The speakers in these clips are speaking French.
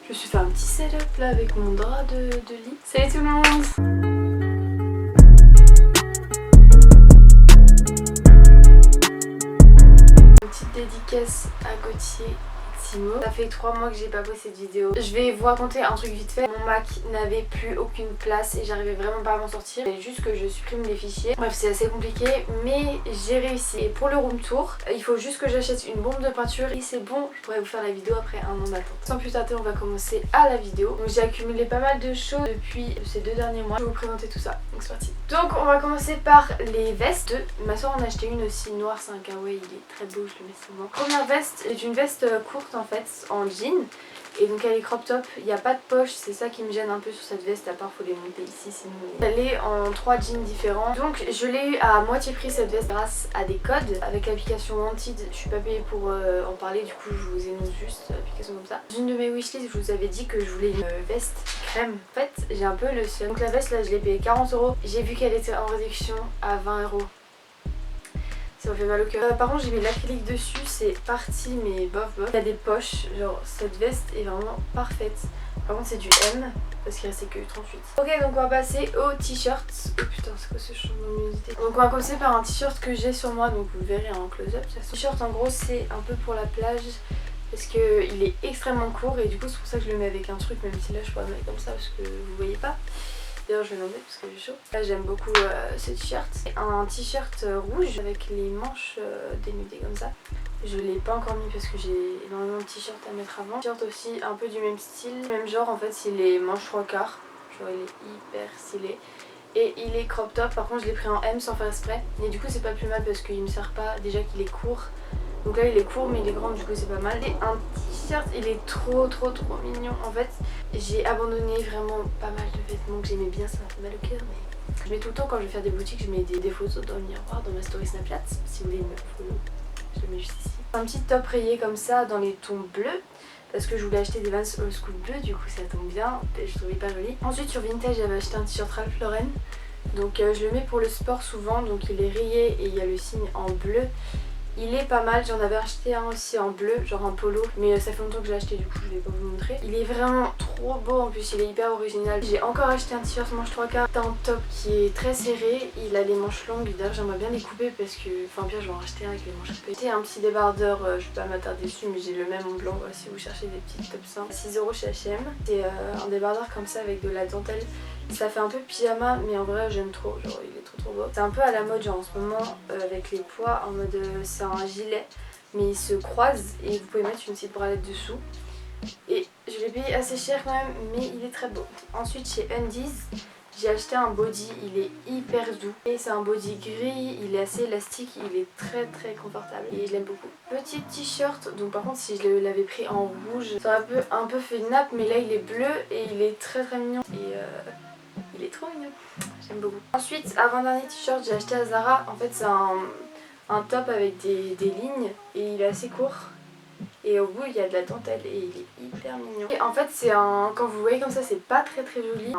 Je me suis fait un petit setup là avec mon drap de lit. Salut tout le monde! Petite dédicace à Gauthier et Timo. Ça fait 3 mois que j'ai pas posté de vidéo. Je vais vous raconter un truc vite fait. Mon Mac n'avait plus aucune place et j'arrivais vraiment pas à m'en sortir. Il fallait juste que je supprime les fichiers. Bref, c'est assez compliqué mais j'ai réussi. Et pour le room tour, il faut juste que j'achète une bombe de peinture et c'est bon, je pourrais vous faire la vidéo après un an d'attente. Sans plus tarder, on va commencer à la vidéo. Donc j'ai accumulé pas mal de choses depuis ces 2 derniers mois. Je vais vous présenter tout ça. Donc c'est parti. Donc on va commencer par les vestes. Ma soeur en a acheté une aussi noire, c'est un kawaii, il est très beau, je le mets souvent. Première veste est une veste courte en fait, en jean. Et donc elle est crop top, il n'y a pas de poche, c'est ça qui me gêne un peu sur cette veste, à part faut les monter ici sinon. Elle est en 3 jeans différents. Donc je l'ai eu à moitié prix cette veste grâce à des codes. Avec l'application Wanted, je suis pas payée pour en parler, du coup je vous énonce juste l'application comme ça. Dans une de mes wishlists, je vous avais dit que je voulais une veste crème. En fait j'ai un peu le seum. Donc la veste là je l'ai payée 40 €. J'ai vu qu'elle était en réduction à 20 €. Ça m'a fait mal au cœur. Par contre j'ai mis l'acrylique dessus, c'est parti mais bof bof. Il y a des poches, genre cette veste est vraiment parfaite. Par contre c'est du M parce qu'il restait que 38. Ok, donc on va passer au t-shirt. Oh putain, c'est quoi ce champ de luminosité? Donc on va commencer par un t-shirt que j'ai sur moi, donc vous le verrez en close-up. Ce t-shirt en gros c'est un peu pour la plage parce qu'il est extrêmement court et du coup c'est pour ça que je le mets avec un truc, même si là je pourrais le mettre comme ça parce que vous voyez pas. D'ailleurs je vais l'enlever parce que j'ai chaud. Là j'aime beaucoup ce t-shirt. C'est un t-shirt rouge avec les manches dénudées comme ça. Je l'ai pas encore mis parce que j'ai énormément de t-shirts à mettre avant. T-shirt aussi un peu du même style. Même genre en fait, il est manche 3/4. Genre il est hyper stylé. Et il est crop top. Par contre je l'ai pris en M sans faire exprès. Et du coup c'est pas plus mal parce qu'il me sert pas. Déjà qu'il est court. Donc là il est court mais il est grand, du coup c'est pas mal. Et un t-shirt, il est trop mignon. En fait j'ai abandonné vraiment pas mal de vêtements que j'aimais bien, ça m'a fait mal au cœur, mais je mets tout le temps quand je vais faire des boutiques, je mets des photos dans le miroir, dans ma story Snapchat, si vous voulez me follow, je le mets juste ici. Un petit top rayé comme ça dans les tons bleus, parce que je voulais acheter des Vans Old School bleus, du coup ça tombe bien, je trouvais pas joli. Ensuite sur Vintage j'avais acheté un t-shirt Ralph Lauren, donc je le mets pour le sport souvent, donc il est rayé et il y a le signe en bleu. Il est pas mal, j'en avais acheté un aussi en bleu, genre un polo, mais ça fait longtemps que je l'ai acheté, du coup je vais pas vous montrer. Il est vraiment trop beau, en plus il est hyper original. J'ai encore acheté un t-shirt manche 3/4, un top qui est très serré, il a les manches longues, d'ailleurs j'aimerais bien les couper parce que, enfin bien je vais en racheter un avec les manches coupées. C'était un petit débardeur, je vais pas m'attarder dessus, mais j'ai le même en blanc, voilà, si vous cherchez des petits tops simples. 6 € chez H&M, c'est un débardeur comme ça avec de la dentelle. Ça fait un peu pyjama mais en vrai j'aime trop, genre il est trop beau. C'est un peu à la mode genre en ce moment avec les poids en mode c'est un gilet mais il se croise et vous pouvez mettre une petite bralette dessous. Et je l'ai payé assez cher quand même mais il est très beau. Ensuite chez Undies j'ai acheté un body, il est hyper doux. Et c'est un body gris, il est assez élastique, il est très confortable et je l'aime beaucoup. Petit t-shirt, donc par contre si je l'avais pris en rouge, ça aurait un peu fait nappe mais là il est bleu et il est très mignon. Et il est trop mignon, j'aime beaucoup. Ensuite, avant-dernier t-shirt, j'ai acheté à Zara. En fait, c'est un top avec des lignes et il est assez court. Et au bout, il y a de la dentelle et il est hyper mignon. Et en fait, c'est un. Quand vous voyez comme ça, c'est pas très joli.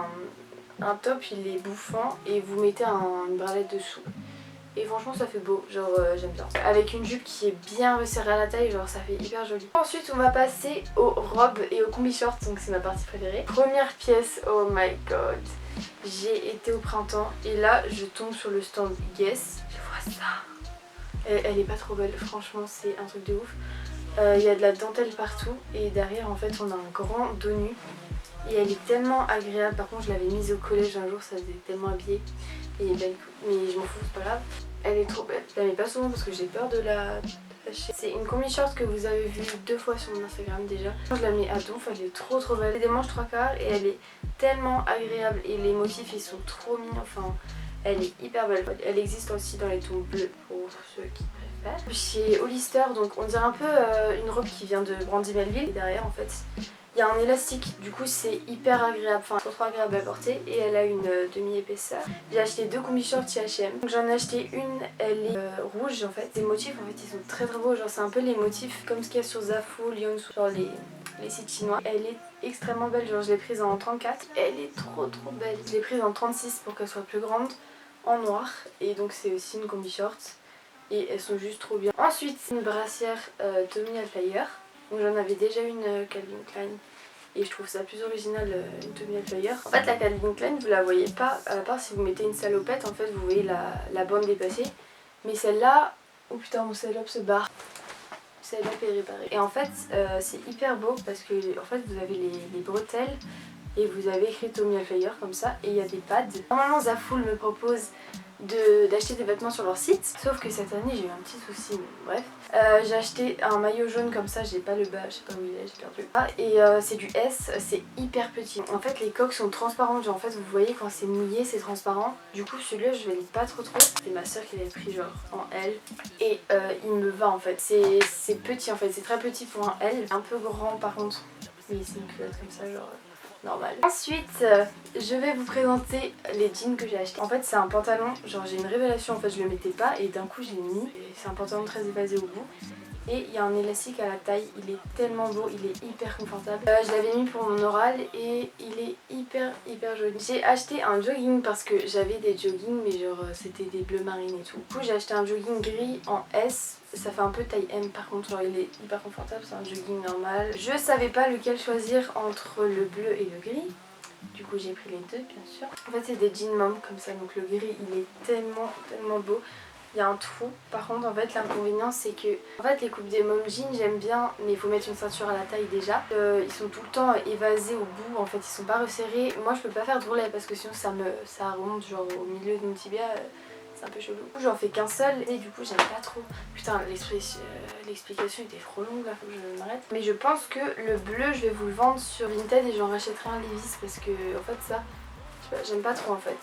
Un top, il est bouffant et vous mettez une bralette dessous. Et franchement ça fait beau, genre j'aime bien. Avec une jupe qui est bien resserrée à la taille, genre ça fait hyper joli. Ensuite on va passer aux robes et aux combi shorts, donc c'est ma partie préférée. Première pièce, oh my god. J'ai été au printemps et là je tombe sur le stand Guess. Je vois ça. Elle est pas trop belle, franchement c'est un truc de ouf. Il y a de la dentelle partout et derrière en fait on a un grand dos nu. Et elle est tellement agréable, par contre je l'avais mise au collège un jour, ça faisait tellement habillée. Et belle, mais je m'en fous, c'est pas grave. Elle est trop belle. Je la mets pas souvent parce que j'ai peur de la lâcher. C'est une combi short que vous avez vue 2 fois sur mon Instagram déjà. Je la mets à donf, elle est trop belle. C'est des manches 3/4 et elle est tellement agréable et les motifs ils sont trop mignons. Enfin, elle est hyper belle. Elle existe aussi dans les tons bleus pour ceux qui préfèrent. Chez Hollister, donc on dirait un peu une robe qui vient de Brandy Melville. Et derrière en fait, il y a un élastique, du coup c'est hyper agréable, enfin trop agréable à porter et elle a une demi-épaisseur. J'ai acheté 2 combi shorts chez H&M. Donc j'en ai acheté une, elle est rouge en fait. Les motifs en fait ils sont très beaux, genre c'est un peu les motifs comme ce qu'il y a sur Zaful, Yeonsu, genre les sites chinois. Elle est extrêmement belle, genre je l'ai prise en 34. Elle est trop belle. Je l'ai prise en 36 pour qu'elle soit plus grande, en noir. Et donc c'est aussi une combi short et elles sont juste trop bien. Ensuite une brassière Tommy Hilfiger. Donc j'en avais déjà une Calvin Klein et je trouve ça plus original une Tommy Hilfiger. En fait la Calvin Klein vous la voyez pas, à part si vous mettez une salopette en fait vous voyez la bande dépassée. Mais celle-là, oh putain mon salope se barre. Celle-là est réparée. Et en fait c'est hyper beau parce que en fait vous avez les bretelles et vous avez écrit Tommy Hilfiger comme ça et il y a des pads. Normalement Zaful me propose d'acheter des vêtements sur leur site, sauf que cette année j'ai eu un petit souci, mais bref. J'ai acheté un maillot jaune comme ça, j'ai pas le bas, je sais pas où il est, j'ai perdu. Ah, et c'est du S, c'est hyper petit. En fait les coques sont transparentes, genre en fait vous voyez quand c'est mouillé c'est transparent. Du coup celui-là je valide pas trop. C'est ma soeur qui l'avait pris genre en L et il me va en fait. C'est petit en fait, c'est très petit pour un L, un peu grand par contre. Mais c'est une culotte comme ça genre... normal. Ensuite je vais vous présenter les jeans que j'ai achetés. En fait c'est un pantalon, genre j'ai une révélation en fait, je le mettais pas et d'un coup je l'ai mis. C'est un pantalon très évasé au bout. Et il y a un élastique à la taille, il est tellement beau, il est hyper confortable. Je l'avais mis pour mon oral et il est hyper joli. J'ai acheté un jogging parce que j'avais des joggings mais genre c'était des bleus marines et tout. Du coup j'ai acheté un jogging gris en S, ça fait un peu taille M par contre, genre il est hyper confortable, c'est un jogging normal. Je savais pas lequel choisir entre le bleu et le gris. Du coup j'ai pris les deux bien sûr. En fait c'est des jeans mom comme ça, donc le gris il est tellement beau. Il y a un trou, par contre en fait l'inconvénient c'est que en fait les coupes des mom jeans j'aime bien mais il faut mettre une ceinture à la taille déjà. Ils sont tout le temps évasés au bout, en fait ils sont pas resserrés. Moi je peux pas faire de roulette parce que sinon ça remonte genre au milieu de mon tibia, c'est un peu chelou. J'en fais qu'un seul et du coup j'aime pas trop. Putain l'explication était trop longue là, faut que je m'arrête. Mais je pense que le bleu je vais vous le vendre sur Vinted et j'en rachèterai un Levi's parce que en fait ça... j'aime pas trop en fait.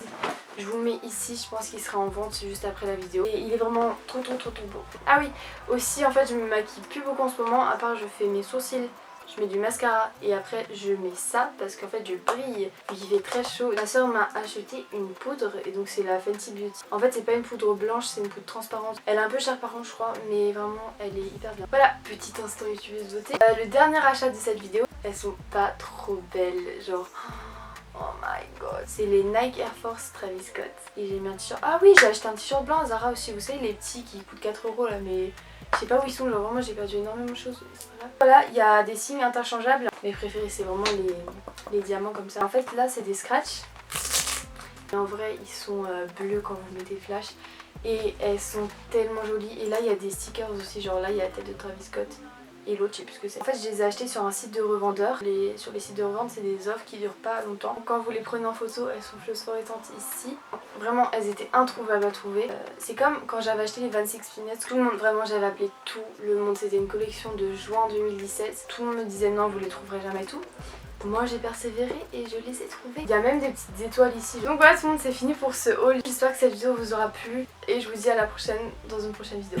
Je vous le mets ici, je pense qu'il sera en vente juste après la vidéo. Et il est vraiment trop beau. Ah oui, aussi en fait je me maquille plus beaucoup en ce moment, à part je fais mes sourcils, je mets du mascara et après je mets ça parce qu'en fait je brille. Il fait très chaud. Ma soeur m'a acheté une poudre et donc c'est la Fenty Beauty. En fait c'est pas une poudre blanche, c'est une poudre transparente. Elle est un peu chère par contre je crois, mais vraiment elle est hyper bien. Voilà, petit instant youtubeuse beauté. Le dernier achat de cette vidéo, elles sont pas trop belles, genre... oh my god, c'est les Nike Air Force Travis Scott. Et j'ai mis un t-shirt. Ah oui, j'ai acheté un t-shirt blanc à Zara aussi. Vous savez, les petits qui coûtent 4 € là, mais je sais pas où ils sont. Genre vraiment, j'ai perdu énormément de choses. Voilà, il y a des signes interchangeables. Mes préférés, c'est vraiment les diamants comme ça. En fait, là, c'est des scratchs. Et en vrai, ils sont bleus quand vous mettez flash. Et elles sont tellement jolies. Et là, il y a des stickers aussi. Genre là, il y a la tête de Travis Scott. Et l'autre je sais plus ce que c'est. En fait je les ai achetés sur un site de revendeur. Sur les sites de revente c'est des offres qui durent pas longtemps. Quand vous les prenez en photo elles sont phosphorescentes ici. Vraiment elles étaient introuvables à trouver. C'est comme quand j'avais acheté les 26 Finesse. Tout le monde, vraiment j'avais appelé tout le monde. C'était une collection de juin 2017. Tout le monde me disait non vous les trouverez jamais tout. Moi j'ai persévéré et je les ai trouvés. Il y a même des petites étoiles ici. Donc voilà tout le monde, c'est fini pour ce haul. J'espère que cette vidéo vous aura plu et je vous dis à la prochaine dans une prochaine vidéo.